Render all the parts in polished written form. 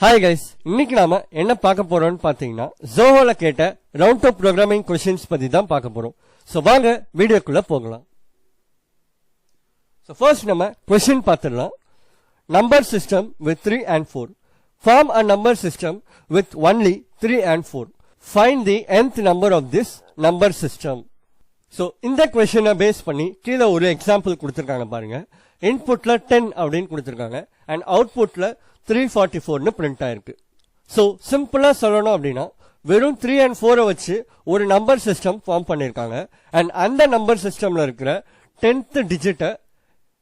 Hi guys, இன்னைக்கு நாம என்ன பார்க்க போறோம்னு பாத்தீங்கன்னா ஜோஹோல கேட்ட ரவுண்ட் ஆஃப் ப்ரோக்ராமிங் கொஸ்டின்ஸ் பத்தி தான் பார்க்க போறோம். சோ வாங்க வீடியோக்குள்ள போகலாம். சோ ஃபர்ஸ்ட் நம்ம கொஸ்டின் பார்த்துடலாம். Number system with 3 and 4. Form a number system with only 3 and 4. Find the nth number of this number system. So இந்த கொஸ்டினை பேஸ் பண்ணி கீழே ஒரு எக்ஸாம்பிள் கொடுத்திருக்காங்க பாருங்க. இன்புட்ல 10 அப்படின்னு கொடுத்திருக்காங்க அண்ட் அவுட்புட்ல 344 பிரிண்ட் ஆயிருக்கு. சோ சிம்பிளா சொல்லணும் அப்படின்னா வெறும் 3 and 4 வச்சு ஒரு நம்பர் சிஸ்டம் ஃபார்ம் பண்ணிருக்காங்க அண்ட் அந்த நம்பர் சிஸ்டம்ல இருக்கிற 10th டிஜிட்டை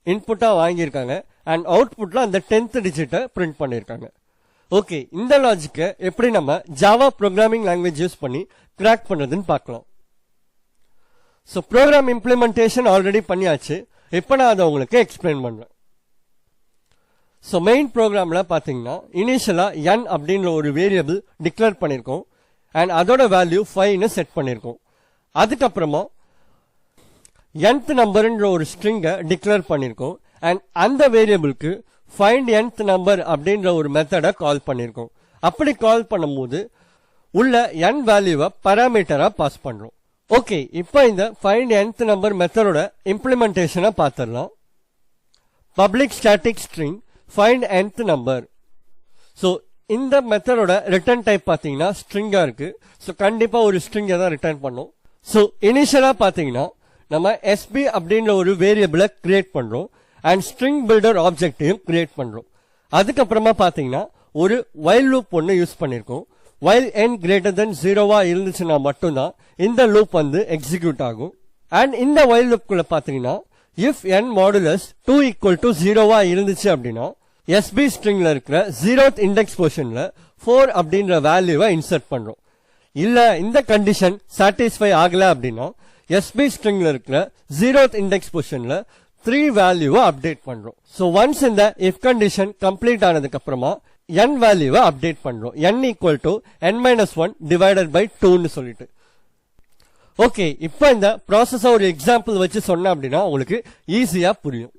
இன்புட்டா வாங்கியிருக்காங்க அண்ட் அவுட்புட்ல அந்த 10th டிஜிட்டை பிரிண்ட் பண்ணிருக்காங்க. ஓகே, இந்த லாஜிக்கை எப்படி நம்ம ஜாவா ப்ரோக்ராமிங் லாங்குவேஜ் யூஸ் பண்ணி கிராக் பண்றதுன்னு பார்க்கலாம். சோ ப்ரோக்ராம் இம்ப்ளிமெண்டேஷன் ஆல்ரெடி பண்ணியாச்சு. இப்போ நான் அதை உங்களுக்கு எக்ஸ்பிளைன் பண்றேன். சோ மெயின் ப்ரோக்ராம்ல பாத்தீங்கன்னா இனிஷியலா n அப்படின்ற ஒரு வேரியபிள் டிக்ளேர் பண்ணிருக்கோம் அண்ட் அதோட வேல்யூ 5ன்னு செட் பண்ணிருக்கோம். அதுக்கப்புறமா nth நம்பர்ன்ற ஒரு ஸ்ட்ரிங்கை டிக்ளேர் பண்ணிருக்கோம் அண்ட் அந்த வேரியபிளுக்கு ஃபைண்ட் nth நம்பர் அப்படின்ற ஒரு மெத்தடை கால் பண்ணிருக்கோம். அப்படி கால் பண்ணும்போது உள்ள n வேல்யூவை பாராமீட்டரா பாஸ் பண்றோம். ஓகே, இப்போ இந்த ஃபைண்ட் nth நம்பர் மெத்தடோட இம்ப்ளிமெண்டேஷனை பார்த்துடலாம். Public static string find nth number. So இந்த மெத்தடோட ரிட்டர்ன் டைப் பாத்தீங்கன்னா ஸ்ட்ரிங்கா இருக்கு. சோ கண்டிப்பா ஒரு ஸ்ட்ரிங்கை தான் ரிட்டர்ன் பண்ணும். சோ இனிஷியலா பாத்தீங்கன்னா நம்ம sb அப்படின்ற ஒரு வேரியபிளை கிரியேட் பண்றோம் அண்ட் ஸ்ட்ரிங் பில்டர் ஆப்ஜெக்டையும் கிரியேட் பண்றோம். அதுக்கப்புறமா பாத்தீங்கன்னா ஒரு while லூப் ஒன்னு யூஸ் பண்ணிருக்கோம். while n greater than 0வா இருந்துச்சுன்னா மட்டும்தான் இந்த லூப் எக்ஸிக்யூட் ஆகும். அண்ட் இந்த while லூப்குள்ள பாத்தீங்கன்னா if n modulus 2 equal to 0வா இருந்துச்சு அப்படின்னா SB ஸ்ட்ரிங்ல இருக்கிற 0th இண்டெக்ஸ் பொசிஷன்ல 4 அப்படின்ற வேல்யூவை இன்சர்ட் பண்றோம். இல்ல இந்த கண்டிஷன் சாட்டிஸ்ஃபை ஆகல அப்படின்னா SB ஸ்ட்ரிங்ல இருக்கிற 0th இண்டெக்ஸ் பொசிஷன்ல 3 வேல்யூவை அப்டேட் பண்றோம். சோ ஒன்ஸ் இந்த if கண்டிஷன் கம்ப்ளீட் ஆனதுக்கு அப்புறமா n வேல்யூவை அப்டேட் பண்றோம். n equal to n-1 divided by 2ன்னு சொல்லிட்டு. ஓகே, இப்போ இந்த ப்ராசஸ் ஒரு எக்ஸாம்பிள் வச்சு சொன்ன அப்படின்னா உங்களுக்கு ஈஸியா புரியும்.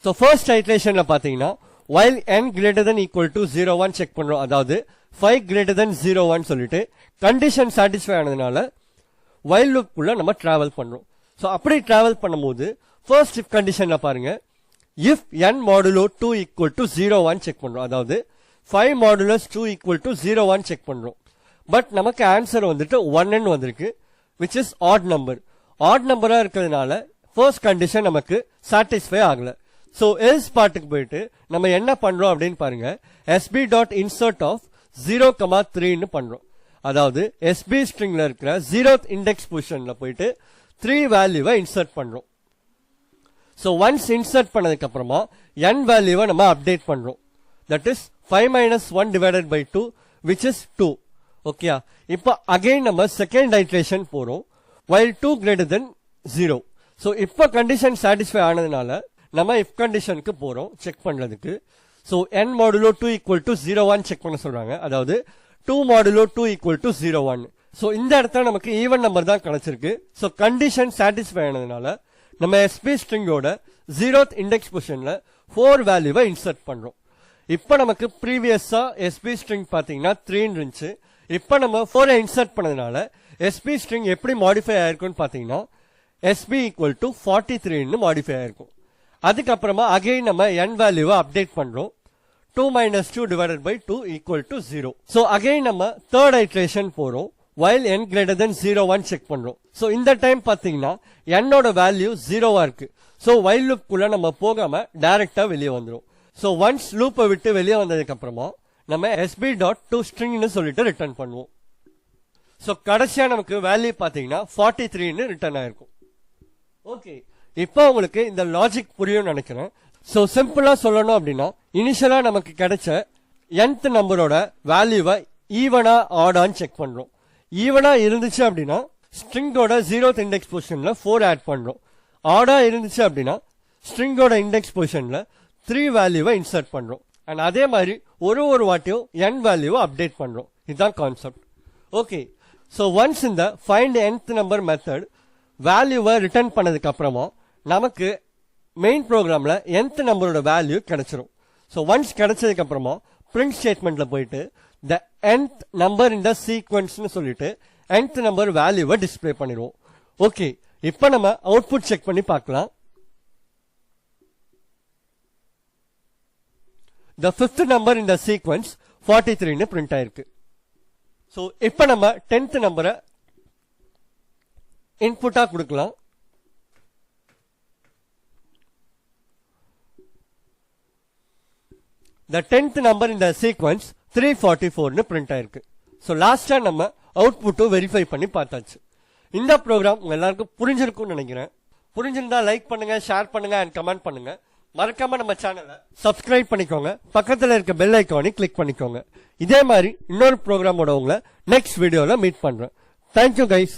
சோ ஃபர்ஸ்ட் ஐட்ரேஷன்ல பாத்தீங்கன்னா while n greater than equal to 0-1 check பண்றோம். அதாவது 5 greater than 0-1 சொல்லிட்டு கண்டிஷன் சாட்டிஸ்ஃபை ஆனதுனால while loop குள்ள நம்ம டிராவல் பண்றோம். சோ அப்படி டிராவல் பண்ணும்போது ஃபர்ஸ்ட் if கண்டிஷன்ல பாருங்க, if n modulo 2 equal to 0-1 check பண்றோம். அதாவது 5 modulus 2 equal to 0-1 செக் பண்றோம். பட் நமக்கு ஆன்சர் 1ன்னு வந்திருக்கு, which is odd number. odd numberா இருக்கிறதுனால ஃபர்ஸ்ட் கண்டிஷன் நமக்கு சாட்டிஸ்ஃபை ஆகல. சோ else பார்ட்டுக்கு போயிட்டு நம்ம என்ன பண்றோம் அப்படின்னு பாருங்க, sb.insert of 0,3ன்னு பண்றோம். அதாவது SB ஸ்ட்ரிங்ல இருக்கிற 0th இண்டெக்ஸ் பொசிஷன்ல போயிட்டு 3 வேல்யூவை இன்சர்ட் பண்றோம். சோ ஒன்ஸ் இன்சர்ட் பண்ணதுக்கு அப்புறமா n வேல்யூவை நம்ம அப்டேட் பண்றோம். That is 5 - 1 divided by 2 which is 2. Okay, இப்போ அகைன் நம்ம செகண்ட் ஐட்ரேஷன் போறோம் while 2 greater than 0. சோ இப்போ கண்டிஷன் சாட்டிஸ்ஃபை ஆனதுனால நம்ம if கண்டிஷனுக்கு போறோம் செக் பண்றதுக்கு. So n modulo 2 equal to 0-1 check பண்ண சொல்றாங்க. அதாவது 2 modulo 2 equal to 0-1. சோ இந்த இடத்துல நமக்கு ஈவன் நம்பர் தான் கிடைச்சிருக்கு. சோ கண்டிஷன் சாட்டிஸ்ஃபை ஆனதுனால நம்ம SB ஸ்ட்ரிங்கோட 0th இண்டெக்ஸ் பொசிஷன்ல 4 வேல்யூவை இன்சர்ட் பண்றோம். இப்போ நமக்கு ப்ரீவியஸா SB ஸ்ட்ரிங் பாத்தீங்கன்னா 3 இருந்துச்சு. இப்போ நம்ம 4 இன்சர்ட் பண்ணதுனால SB ஸ்ட்ரிங் எப்படி மாடிஃபை ஆயிருக்கும்னு பாத்தீங்கன்னா SB equal to 43ன்னு மாடிஃபை ஆயிருக்கும். அதுக்கப்புறமா அகைன் நம்ம n வேல்யூவை அப்டேட் பண்றோம். 2 - 2 divided by 2 equal to 0. So again நம்ம தேர்ட் ஐட்ரேஷன் போறோம் while n greater than 0-1 check பண்றோம். சோ இந்த டைம் பாத்தீங்கன்னா n ஓட வேல்யூ 0வா இருக்கு. சோ while loop குள்ள நம்ம போகாம டைரக்டா வெளியே வந்துரும். சோ ஒன்ஸ் லூப்பை விட்டு வெளியே வந்ததுக்கு அப்புறமா நம்ம sb.toStringன்னு சொல்லிட்டு ரிட்டர்ன் பண்ணுவோம். சோ கடைசியா நமக்கு வேல்யூ பாத்தீங்கன்னா 43ன்னு ரிட்டர்ன் ஆயிருக்கும். ஓகே, இப்போ உங்களுக்கு இந்த லாஜிக் புரியும் நினைக்கிறேன். சோ சிம்பிளா சொல்லணும் அப்படின்னா இனிஷியலா நமக்கு கிடைச்ச nth நம்பரோட வேல்யூவை ஈவனா ஆடான்னு செக் பண்றோம். ஈவனா இருந்துச்சு அப்படின்னா ஸ்ட்ரிங்கோட 0th இண்டெக்ஸ் பொசிஷன்ல 4 ஆட் பண்றோம். ஆடா இருந்துச்சு அப்படின்னா ஸ்ட்ரிங்கோட இண்டெக்ஸ் பொசிஷன்ல 3 வேல்யூவை இன்சர்ட் பண்றோம். அண்ட் அதே மாதிரி ஒரு வாட்டியும் n வேல்யூவை அப்டேட் பண்றோம். இதுதான் கான்செப்ட். ஓகே, சோ ஒன்ஸ் இந்த ஃபைண்ட் nth நம்பர் மெத்தட் வேல்யூவை ரிட்டர்ன் பண்ணதுக்கு அப்புறமா நமக்கு மெயின் ப்ரோக்ராம்ல nth நம்பரோட வேல்யூ கிடைச்சிரும். சோ ஒன்ஸ் கிடைச்சதுக்கு அப்புறமா பிரிண்ட் ஸ்டேட்மெண்ட்ல போயிட்டு the nth number in the sequence னு சொல்லிட்டு nth நம்பர் வேல்யூவை டிஸ்ப்ளே பண்ணிடுவோம். ஓகே, இப்போ நம்ம அவுட்புட் செக் பண்ணி பார்க்கலாம். The fifth number in the sequence 43 னு பிரிண்ட் ஆயிருக்கு. சோ இப்போ நம்ம 10th நம்பரை இன்புட்டா கொடுக்கலாம். The 10th number in the sequence 344 னு பிரிண்ட் ஆயிருக்கு. சோ லாஸ்டா நம்ம அவுட்புட்டும் வெரிஃபை பண்ணி பார்த்தாச்சு. இந்த ப்ரோக்ராம் உங்க எல்லாருக்கும் புரிஞ்சிருக்கும்னு நினைக்கிறேன். புரிஞ்சிருந்தா லைக் பண்ணுங்க, ஷேர் பண்ணுங்க அண்ட் கமெண்ட் பண்ணுங்க. மறக்காம நம்ம சேனலை சப்ஸ்கிரைப் பண்ணிக்கோங்க. பக்கத்துல இருக்க பெல் ஐக்கானை கிளிக் பண்ணிக்கோங்க. இதே மாதிரி இன்னொரு ப்ரோக்ராமோட உங்களை நெக்ஸ்ட் வீடியோல மீட் பண்றேன். Thank you guys.